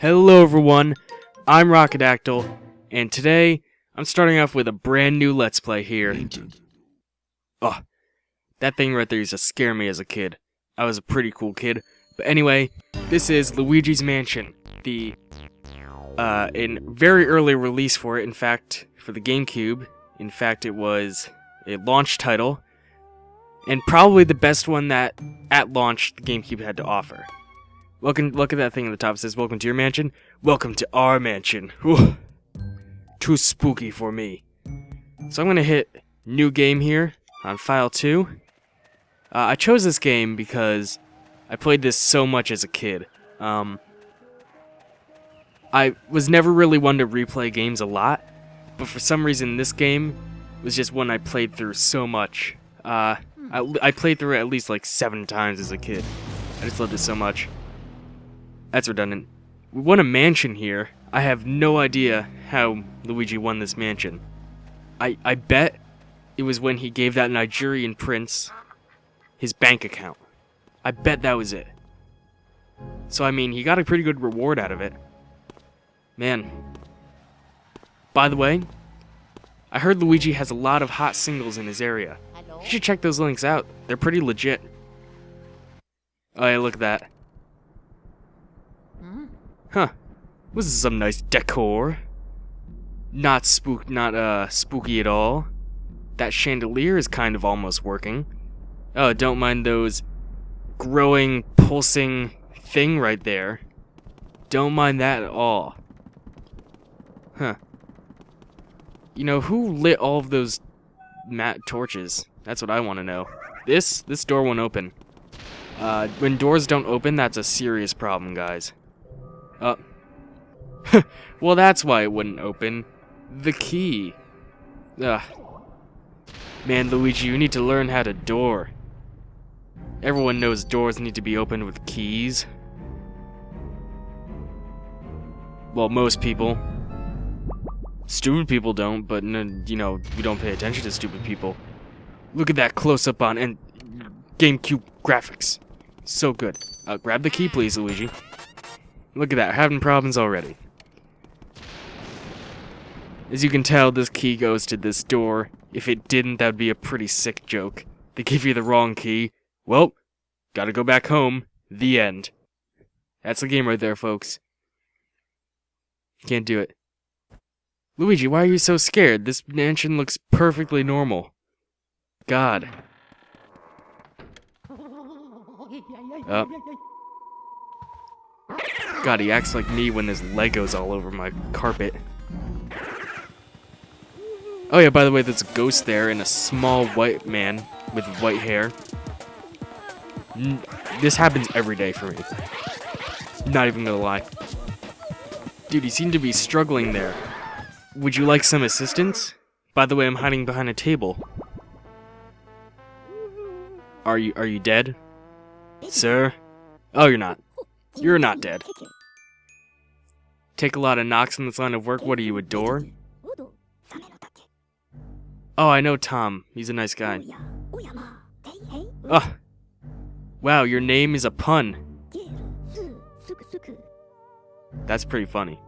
Hello everyone, I'm Rockadactyl, and today I'm starting off with a brand new Let's Play here. Oh, that thing right there used to scare me as a kid. I was a pretty cool kid. But anyway, this is Luigi's Mansion, the in very early release for it, in fact, for the GameCube. In fact, it was a launch title, and probably the best one that, at launch, the GameCube had to offer. Look at that thing at the top. It says, "Welcome to your mansion." Welcome to our mansion. Whew. Too spooky for me. So I'm gonna hit new game here on file 2. I chose this game because I played this so much as a kid. I was never really one to replay games a lot, but for some reason this game was just one I played through so much. I played through it at least like 7 times as a kid. I just loved it so much. That's redundant. We won a mansion here. I have no idea how Luigi won this mansion. I bet it was when he gave that Nigerian prince his bank account. I bet that was it. So I mean, he got a pretty good reward out of it. Man. By the way, I heard Luigi has a lot of hot singles in his area. You should check those links out. They're pretty legit. Oh yeah, look at that. Huh. This is some nice decor. Not spooky at all. That chandelier is kind of almost working. Oh, don't mind those growing, pulsing thing right there. Don't mind that at all. Huh. You know, who lit all of those matte torches? That's what I want to know. This door won't open. When doors don't open, that's a serious problem, guys. Well, that's why it wouldn't open. The key. Ugh. Man, Luigi, you need to learn how to door. Everyone knows doors need to be opened with keys. Well, most people. Stupid people don't, but, you know, we don't pay attention to stupid people. Look at that close-up on and GameCube graphics. So good. Grab the key, please, Luigi. Look at that, having problems already. As you can tell, this key goes to this door. If it didn't, that would be a pretty sick joke. They give you the wrong key. Well, gotta go back home. The end. That's the game right there, folks. Can't do it. Luigi, why are you so scared? This mansion looks perfectly normal. God. God, he acts like me when there's Legos all over my carpet. Oh yeah, by the way, there's a ghost there and a small white man with white hair. This happens every day for me. Not even gonna lie. Dude, he seemed to be struggling there. Would you like some assistance? By the way, I'm hiding behind a table. Are you dead? Sir? Oh, you're not. You're not dead. Take a lot of knocks in this line of work. What are you, a door? Oh, I know Tom. He's a nice guy. Oh. Wow, your name is a pun. That's pretty funny.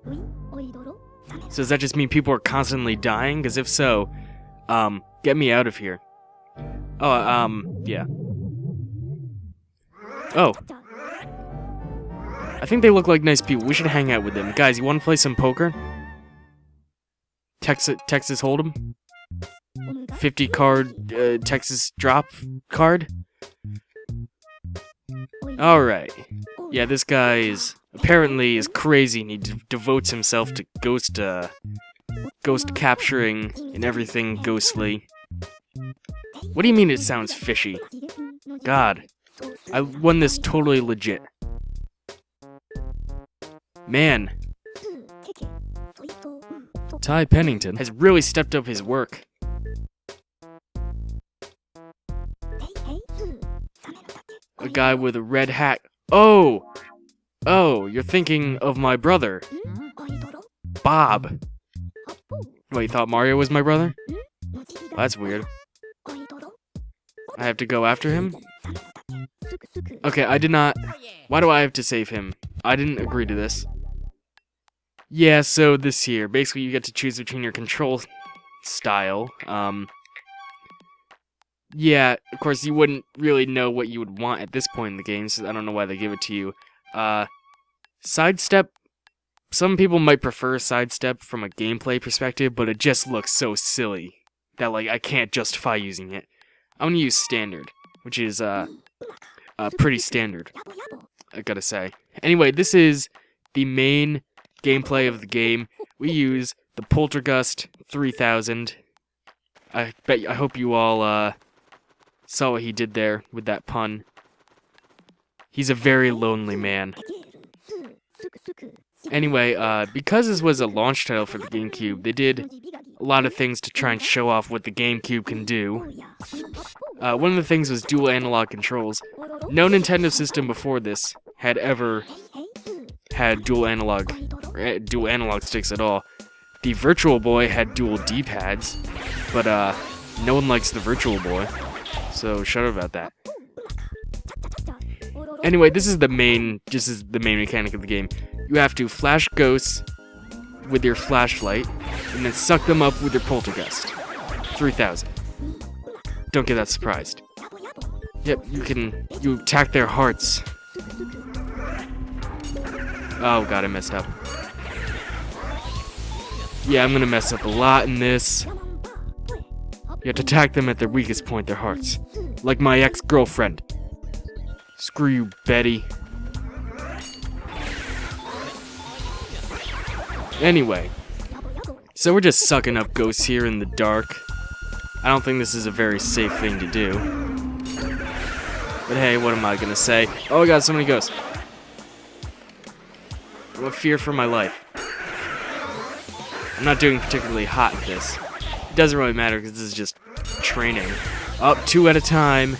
So does that just mean people are constantly dying? Because if so, get me out of here. Oh, yeah. Oh. I think they look like nice people. We should hang out with them. Guys, you want to play some poker? Texas Hold'em? 50 card, Texas drop card? Alright. Yeah, this guy is crazy and he devotes himself to ghost capturing and everything ghostly. What do you mean it sounds fishy? God. I won this totally legit. Man. Ty Pennington has really stepped up his work. A guy with a red hat. Oh! Oh, you're thinking of my brother. Bob. Wait, you thought Mario was my brother? Well, that's weird. I have to go after him? Okay, I did not... Why do I have to save him? I didn't agree to this. Yeah, so this here, basically you get to choose between your control style. Yeah, of course you wouldn't really know what you would want at this point in the game, so I don't know why they give it to you. Sidestep, some people might prefer sidestep from a gameplay perspective, but it just looks so silly that, like, I can't justify using it. I'm gonna use standard, which is, pretty standard, I gotta say. Anyway, this is the main gameplay of the game. We use the Poltergust 3000. I hope you all, saw what he did there with that pun. He's a very lonely man. Anyway, because this was a launch title for the GameCube, they did a lot of things to try and show off what the GameCube can do. One of the things was dual analog controls. No Nintendo system before this had ever had dual analog sticks at all. The Virtual Boy had dual D-pads, but no one likes the Virtual Boy, so shut up about that. Anyway, this is the main mechanic of the game. You have to flash ghosts with your flashlight, and then suck them up with your Poltergust 3000. Don't get that surprised. Yep, you attack their hearts. Oh god, I messed up. Yeah, I'm gonna mess up a lot in this. You have to attack them at their weakest point, their hearts. Like my ex-girlfriend. Screw you, Betty. Anyway, so we're just sucking up ghosts here in the dark. I don't think this is a very safe thing to do. But hey, what am I gonna say? Oh god, so many ghosts. I'm a fear for my life. I'm not doing particularly hot at this. It doesn't really matter because this is just training. Up 2 at a time.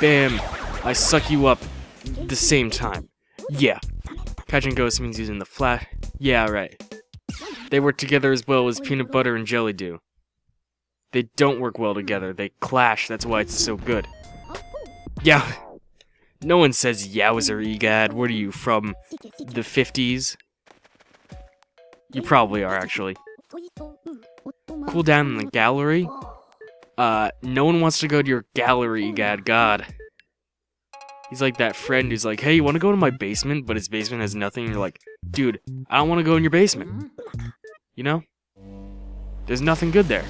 Bam. I suck you up the same time. Yeah. Catching ghosts means using the flash. Yeah, right. They work together as well as peanut butter and jelly do. They don't work well together. They clash. That's why it's so good. Yeah. No one says yowzer, egad. What are you, from the 50s? You probably are, actually. Cool down in the gallery? No one wants to go to your gallery, egad. God. He's like that friend who's like, hey, you want to go to my basement? But his basement has nothing. And you're like, dude, I don't want to go in your basement. You know? There's nothing good there.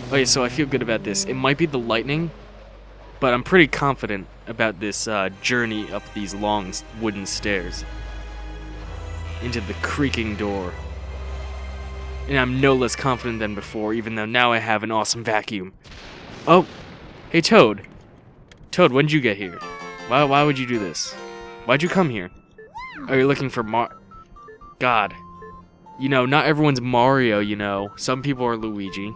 Okay, so I feel good about this. It might be the lightning, but I'm pretty confident about this journey up these long wooden stairs into the creaking door. And I'm no less confident than before, even though now I have an awesome vacuum. Oh, hey Toad. Toad, when did you get here? Why would you do this? Why'd you come here? Are you looking for God. You know, not everyone's Mario, you know. Some people are Luigi.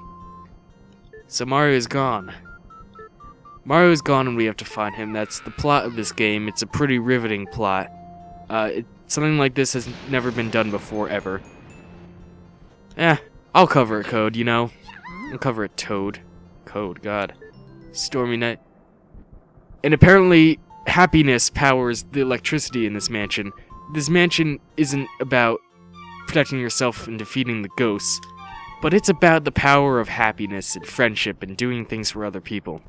So Mario is gone. Mario is gone and we have to find him. That's the plot of this game. It's a pretty riveting plot. Something like this has never been done before, ever. I'll cover it, Code, you know. I'll cover it, Toad. Code, God. Stormy night. And apparently, happiness powers the electricity in this mansion. This mansion isn't about protecting yourself and defeating the ghosts, but it's about the power of happiness and friendship and doing things for other people.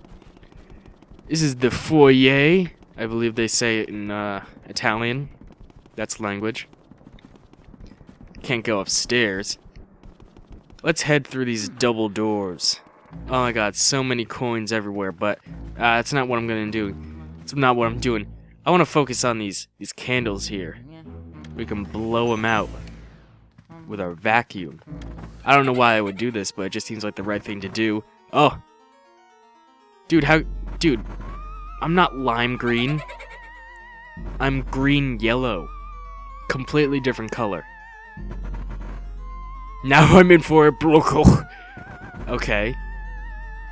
This is the foyer. I believe they say it in Italian. That's language. Can't go upstairs. Let's head through these double doors. Oh my god, so many coins everywhere, but that's not what I'm gonna do. It's not what I'm doing. I want to focus on these candles here. We can blow them out with our vacuum. I don't know why I would do this, but it just seems like the right thing to do. Oh. Dude, I'm not lime green. I'm green yellow. Completely different color. Now I'm in for a broco. Okay.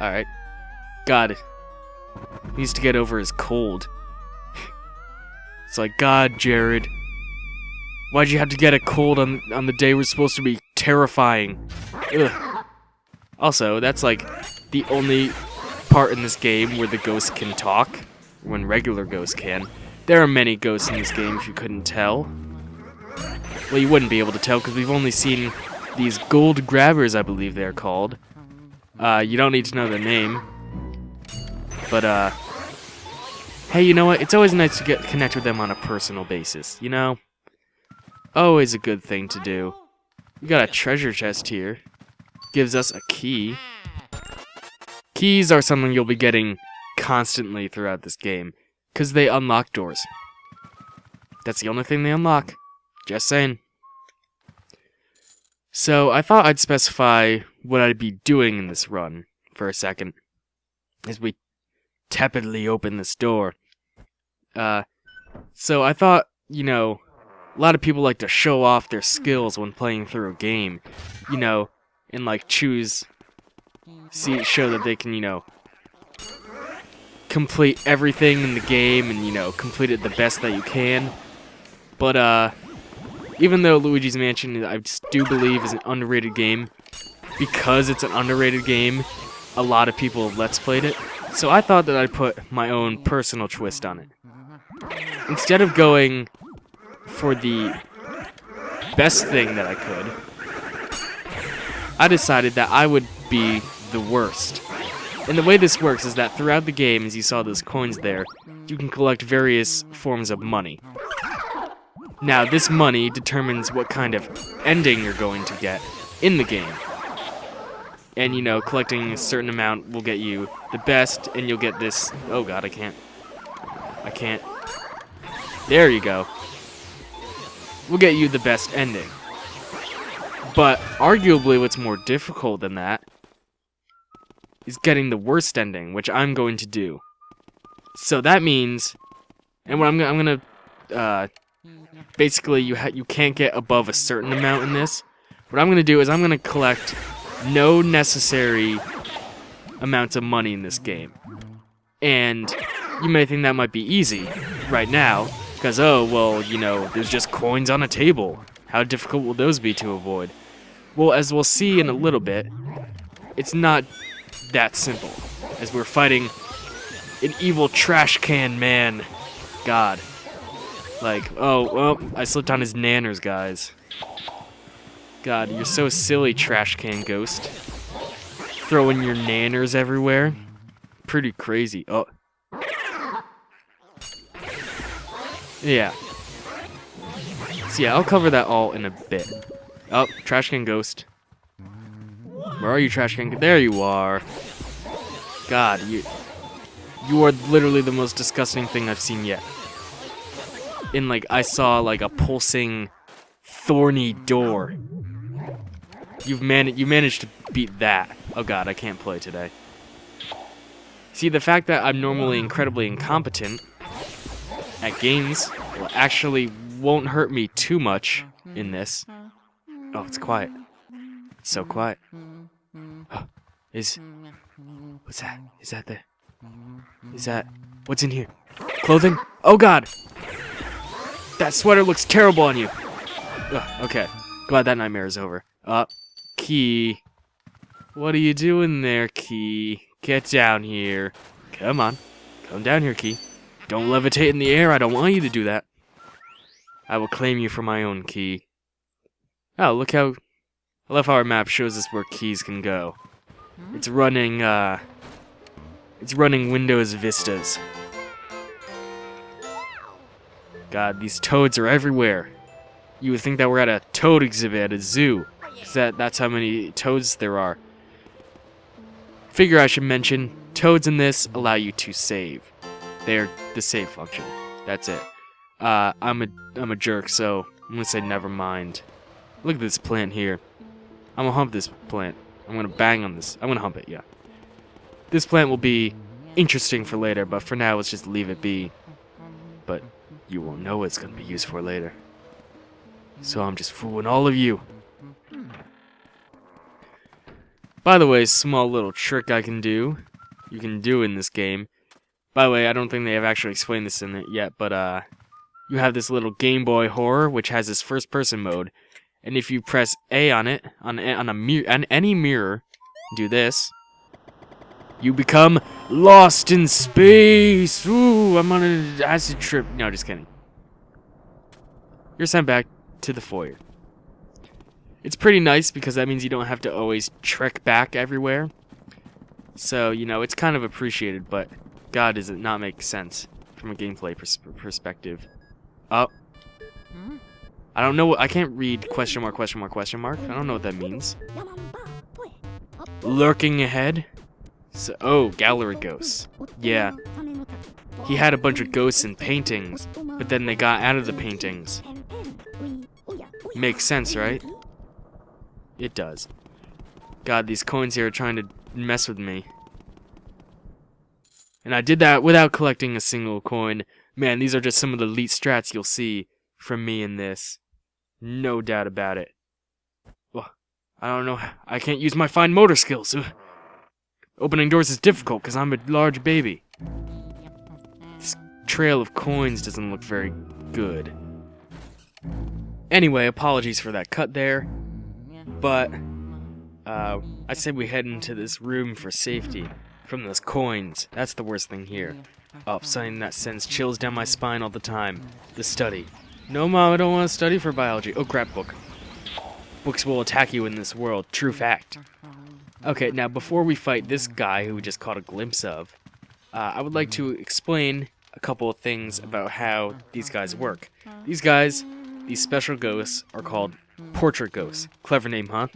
Alright. God. He needs to get over his cold. It's like, God, Jared. Why'd you have to get a cold on the day we're supposed to be terrifying? Ugh. Also, that's like the only part in this game where the ghosts can talk, when regular ghosts can. There are many ghosts in this game, if you couldn't tell. Well, you wouldn't be able to tell, because we've only seen these gold grabbers, I believe they're called. You don't need to know their name. But, hey, you know what? It's always nice to connect with them on a personal basis, you know? Always a good thing to do. We got a treasure chest here. Gives us a key. Keys are something you'll be getting constantly throughout this game, because they unlock doors. That's the only thing they unlock. Just saying. So, I thought I'd specify what I'd be doing in this run for a second, as we tepidly open this door. So I thought, you know, a lot of people like to show off their skills when playing through a game, you know, and like show that they can, you know, complete everything in the game and, you know, complete it the best that you can. But, even though Luigi's Mansion, I do believe, is an underrated game, because it's an underrated game, a lot of people have Let's Played it, so I thought that I'd put my own personal twist on it. Instead of going for the best thing that I could, I decided that I would be the worst. And the way this works is that throughout the game, as you saw those coins there, you can collect various forms of money. Now, this money determines what kind of ending you're going to get in the game. And, you know, collecting a certain amount will get you the best, and you'll get this... Oh god, I can't. There you go. Will get you the best ending. But, arguably what's more difficult than that is getting the worst ending, which I'm going to do. So that means... And what I'm gonna basically, you can't get above a certain amount in this. What I'm going to do is I'm going to collect no necessary amounts of money in this game. And you may think that might be easy right now, because, oh, well, you know, there's just coins on a table. How difficult will those be to avoid? Well, as we'll see in a little bit, it's not that simple, as we're fighting an evil trash can man. God. Like, oh, well, I slipped on his nanners, guys. God, you're so silly, trash can ghost. Throwing your nanners everywhere. Pretty crazy. Oh. Yeah. So yeah, I'll cover that all in a bit. Oh, trash can ghost. Where are you, trash can? There you are. God, you are literally the most disgusting thing I've seen yet. I saw like a pulsing, thorny door. You managed to beat that. Oh god, I can't play today. See, the fact that I'm normally incredibly incompetent at games actually won't hurt me too much in this. Oh, it's quiet. It's so quiet. Oh, what's that? Is that what's in here? Clothing? Oh god! That sweater looks terrible on you. Ugh, okay, glad that nightmare is over. Key. What are you doing there, Key? Get down here. Come on. Come down here, Key. Don't levitate in the air. I don't want you to do that. I will claim you for my own, Key. Oh, look how... I love how our map shows us where keys can go. It's running Windows Vistas. God, these toads are everywhere. You would think that we're at a toad exhibit at a zoo. Because that's how many toads there are. Figure I should mention, toads in this allow you to save. They're the save function. That's it. I'm a jerk, so I'm gonna say never mind. Look at this plant here. I'm gonna hump this plant. I'm gonna bang on this. I'm gonna hump it, yeah. This plant will be interesting for later, but for now, let's just leave it be. But you won't know what it's gonna be used for later. So I'm just fooling all of you. By the way, small little trick you can do in this game. By the way, I don't think they have actually explained this in it yet, but you have this little Game Boy Horror, which has this first-person mode, and if you press A on it, on any mirror, do this, You become lost in space. Ooh, I'm on an acid trip. No, just kidding. You're sent back to the foyer. It's pretty nice because that means you don't have to always trek back everywhere. So, you know, it's kind of appreciated, but God, does it not make sense from a gameplay perspective. Oh. I don't know. I can't read question mark, question mark, question mark. I don't know what that means. Lurking ahead? So, oh, gallery ghosts. Yeah. He had a bunch of ghosts in paintings, but then they got out of the paintings. Makes sense, right? It does. God, these coins here are trying to mess with me. And I did that without collecting a single coin. Man, these are just some of the elite strats you'll see from me in this. No doubt about it. Well, I don't know. I can't use my fine motor skills. Opening doors is difficult because I'm a large baby. This trail of coins doesn't look very good. Anyway, apologies for that cut there. But, I said we head into this room for safety from those coins. That's the worst thing here. Oh, something that sends chills down my spine all the time. The study. No, Mom, I don't want to study for biology. Oh, crap, book. Books will attack you in this world. True fact. Okay, now before we fight this guy who we just caught a glimpse of, I would like to explain a couple of things about how these guys work. These guys, these special ghosts, are called portrait ghosts. Clever name, huh?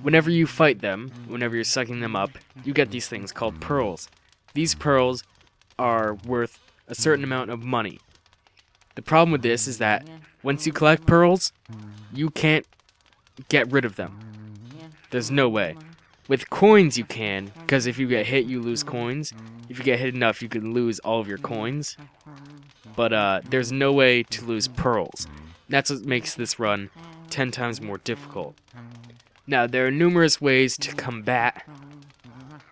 Whenever you fight them, whenever you're sucking them up, you get these things called pearls. These pearls are worth a certain amount of money. The problem with this is that once you collect pearls, you can't get rid of them. There's no way. With coins you can, because if you get hit, you lose coins. If you get hit enough, you can lose all of your coins. But there's no way to lose pearls. That's what makes this run 10 times more difficult. Now, there are numerous ways to combat,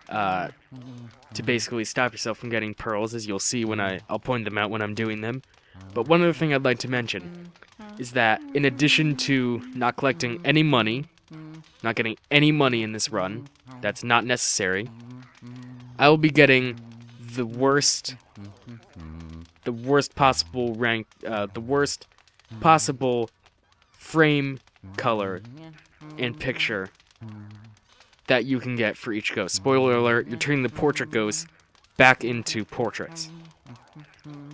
to basically stop yourself from getting pearls, as you'll see when I'll point them out when I'm doing them. But one other thing I'd like to mention is that in addition to not collecting any money, not getting any money in this run, that's not necessary, I will be getting the worst possible rank, the worst possible frame color and picture that you can get for each ghost. Spoiler alert, you're turning the portrait ghosts back into portraits.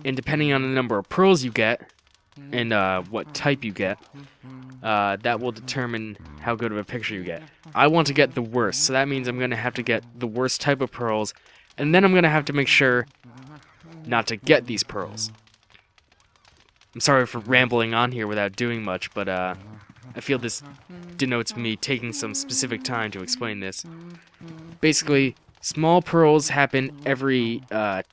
And depending on the number of pearls you get, and what type you get, that will determine how good of a picture you get. I want to get the worst, so that means I'm going to have to get the worst type of pearls, and then I'm going to have to make sure not to get these pearls. I'm sorry for rambling on here without doing much, but I feel this denotes me taking some specific time to explain this. Basically, small pearls happen every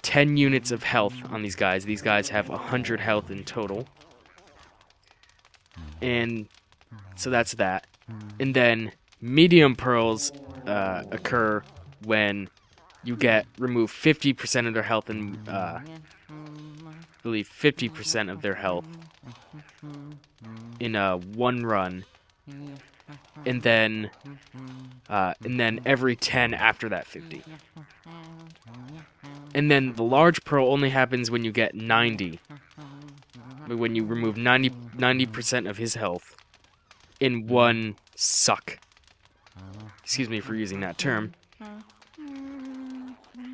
10 units of health on these guys. These guys have 100 health in total. And so that's that. And then medium pearls occur when you remove 50% of their health and I believe 50% of their health in one run, and then every 10 after that 50. And then the large pearl only happens when you get 90. When you remove 90% of his health in one suck. Excuse me for using that term.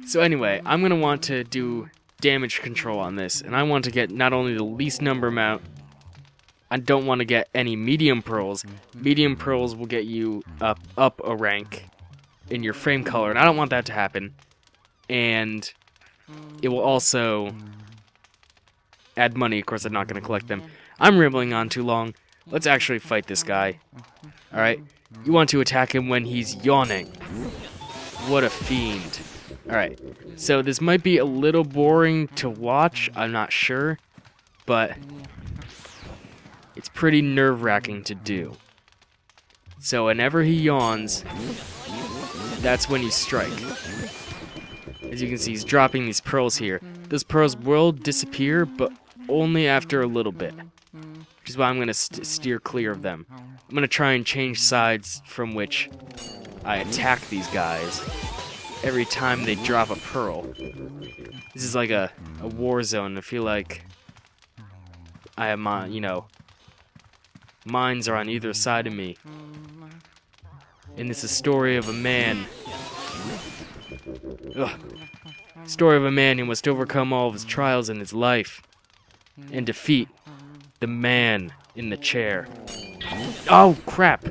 So anyway, I'm going to want to do damage control on this, and I want to get not only the least number amount, I don't want to get any medium pearls. Medium pearls will get you up a rank in your frame color, and I don't want that to happen. And it will also add money. Of course, I'm not going to collect them. I'm rambling on too long. Let's actually fight this guy. Alright? You want to attack him when he's yawning. What a fiend. Alright, so this might be a little boring to watch, I'm not sure, but it's pretty nerve-wracking to do. So whenever he yawns, that's when you strike. As you can see, he's dropping these pearls here. Those pearls will disappear, but only after a little bit, which is why I'm going to steer clear of them. I'm going to try and change sides from which I attack these guys every time they drop a pearl. This is like a war zone. I feel like I have my, mines are on either side of me. And it's a story of a man. Story of a man who must overcome all of his trials in his life and defeat the man in the chair. Oh, crap!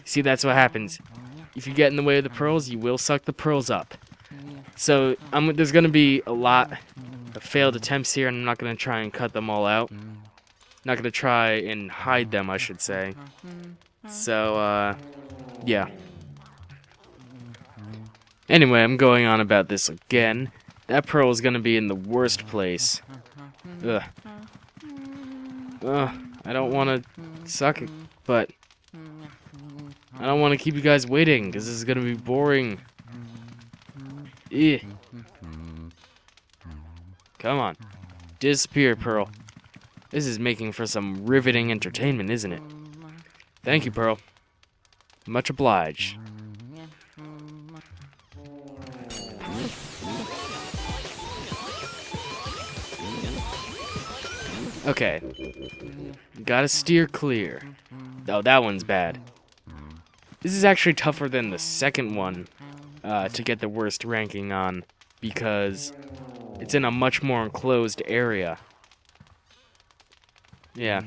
See, that's what happens. If you get in the way of the pearls, you will suck the pearls up. So, there's going to be a lot of failed attempts here, and I'm not going to try and cut them all out. Not going to try and hide them, I should say. So, yeah. Anyway, I'm going on about this again. That pearl is going to be in the worst place. Ugh. I don't want to suck it, but I don't want to keep you guys waiting, because this is going to be boring. Come on. Disappear, Pearl. This is making for some riveting entertainment, isn't it? Thank you, Pearl. Much obliged. Okay. Gotta steer clear. Oh, that one's bad. This is actually tougher than the second one to get the worst ranking on, because it's in a much more enclosed area. Yeah.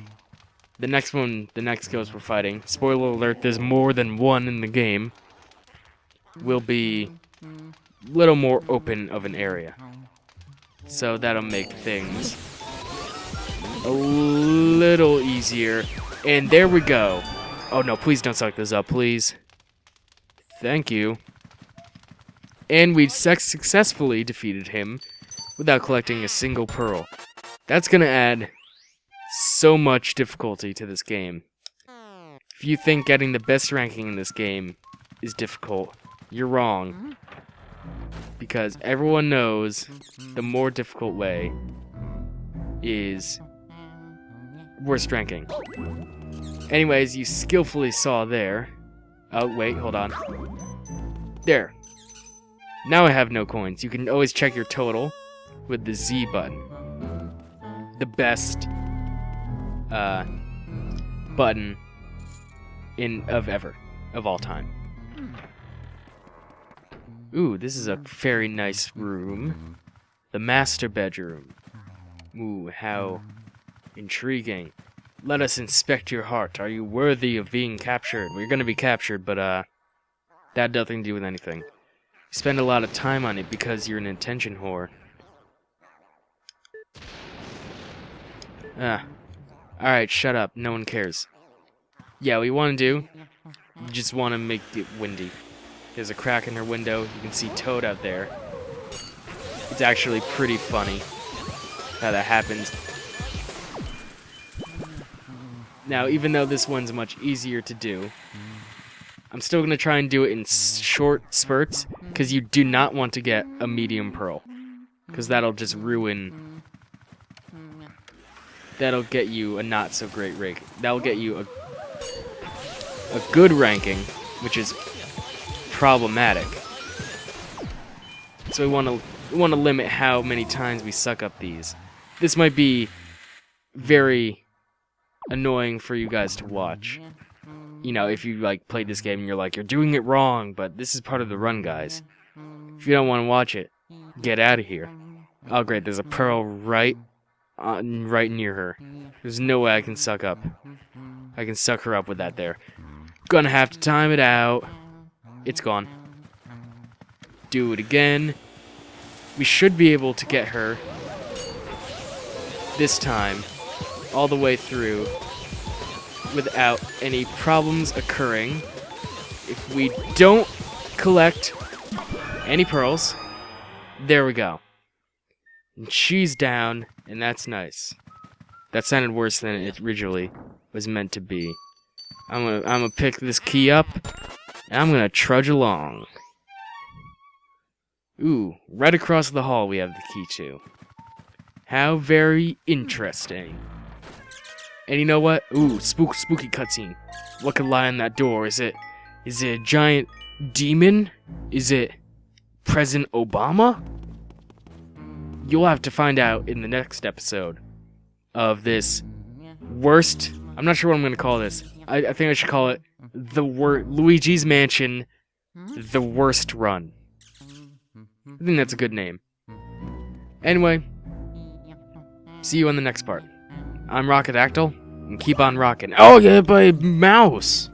The next ghost we're fighting, spoiler alert, there's more than one in the game, will be a little more open of an area. So that'll make things a little easier. And there we go. Oh no, please don't suck this up, please. Thank you. And we successfully defeated him without collecting a single pearl. That's gonna add so much difficulty to this game. If you think getting the best ranking in this game is difficult, you're wrong. Because everyone knows the more difficult way is worst ranking. Anyways, you skillfully saw there. Oh, wait, hold on. There. Now I have no coins. You can always check your total with the Z button. The best button of all time. Ooh, this is a very nice room. The master bedroom. Ooh, how intriguing. Let us inspect your heart. Are you worthy of being captured? We're gonna be captured, but that had nothing to do with anything. You spend a lot of time on it because you're an attention whore. Alright, shut up. No one cares. Yeah, what you want to do, you just want to make it windy. There's a crack in her window. You can see Toad out there. It's actually pretty funny how that happens. Now, even though this one's much easier to do, I'm still going to try and do it in short spurts, because you do not want to get a medium pearl. Because that'll just ruin... That'll get you a not so great rank. That'll get you a good ranking, which is problematic. So we want to limit how many times we suck up these. This might be very annoying for you guys to watch. You know, if you like played this game and you're like, you're doing it wrong, but this is part of the run, guys. If you don't want to watch it, get out of here. Oh great, there's a pearl right near her. There's no way I can suck up. I can suck her up with that there. Gonna have to time it out. It's gone. Do it again. We should be able to get her this time all the way through without any problems occurring. If we don't collect any pearls, there we go. And she's down, and that's nice. That sounded worse than it originally was meant to be. I'm gonna pick this key up, and I'm gonna trudge along. Ooh, right across the hall we have the key to. How very interesting. And you know what? Ooh, spooky cutscene. What could lie on that door? Is it a giant demon? Is it President Obama? You'll have to find out in the next episode of this worst... I'm not sure what I'm going to call this. I think I should call it Luigi's Mansion, the worst run. I think that's a good name. Anyway, see you on the next part. I'm Rockadactyl, and keep on rocking. Oh, yeah, my mouse!